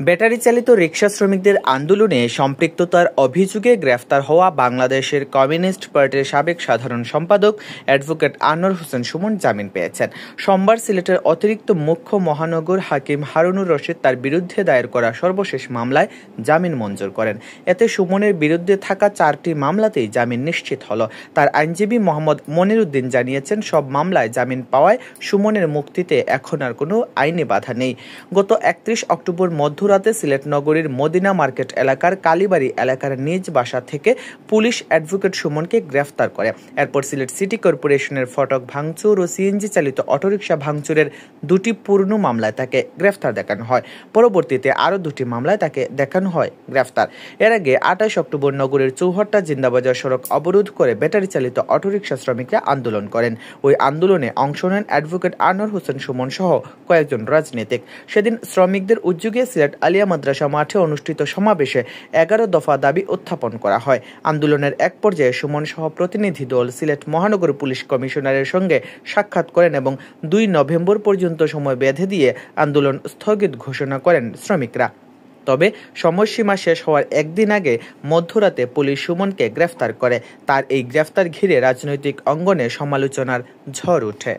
Battery চালিত রিকশা শ্রমিকদের আন্দোলনে সম্পৃক্ততার অভিযোগে গ্রেফতার হওয়া বাংলাদেশের কমিউনিস্ট পার্টির সাবেক সাধারণ সম্পাদক অ্যাডভোকেট আনোয়ার হোসেন সুমন জামিন পেয়েছেন। সোমবার সিলেটের অতিরিক্ত মুখ্য মহানগর হাকিম হারুনুর রশিদ তার বিরুদ্ধে দায়ের করা সর্বশেষ মামলায় জামিন মঞ্জুর করেন। এতে সুমনের বিরুদ্ধে থাকা 4টি মামলাতেই জামিন নিশ্চিত হল। তার আইনজীবী মোহাম্মদ মনির উদ্দিন জানিয়েছেন, সব মামলায় জামিন পাওয়ায় সুমনের মুক্তিতে এখন আর কোনো আইনি বাধা নেই। গত 31 অক্টোবর মধ্যরাতে সিলেট নগরীর মদিনা মার্কেট এলাকার কালীবাড়ি এলাকার নিজ বাসা থেকে পুলিশ অ্যাডভোকেট সুমনকে গ্রেফতার করে। এরপর সিলেট সিটি কর্পোরেশনের ফটক ভাঙচুর ও সিএনজি চালিত অটোরিকশা ভাঙচুরের 2টি পূর্ণ মামলায় তাকে গ্রেফতার দেখানো হয়। পরবর্তীতে আরও 2টি মামলায় তাকে দেখানো হয় গ্রেফতার। এর আগে 28 অক্টোবর নগরের চৌহাট্টা জিন্দাবাজার সড়ক অবরোধ করে ব্যাটারি চালিত অটোরিকশা শ্রমিকরা আন্দোলন করেন। ওই আন্দোলনে অংশ নেন অ্যাডভোকেট আনোয়ার হোসেন সুমন সহ কয়েকজন রাজনীতিক। সেদিন শ্রমিকদের উদ্যোগে সিলেট আলিয়া মাদ্রাসা মাঠে অনুষ্ঠিত সমাবেশে 11 দফা দাবি উত্থাপন করা হয়। আন্দোলনের এক পর্যায়ে সুমন সহ প্রতিনিধি দল সিলেট মহানগর পুলিশ কমিশনারের সঙ্গে সাক্ষাৎ করেন এবং 2 নভেম্বর পর্যন্ত সময় বেঁধে দিয়ে আন্দোলন স্থগিত ঘোষণা করেন শ্রমিকরা। তবে সময়সীমা শেষ হওয়ার একদিন আগে মধ্যরাতে পুলিশ সুমনকে গ্রেফতার করে। তার এই গ্রেফতার ঘিরে রাজনৈতিক অঙ্গনে সমালোচনার ঝড় ওঠে।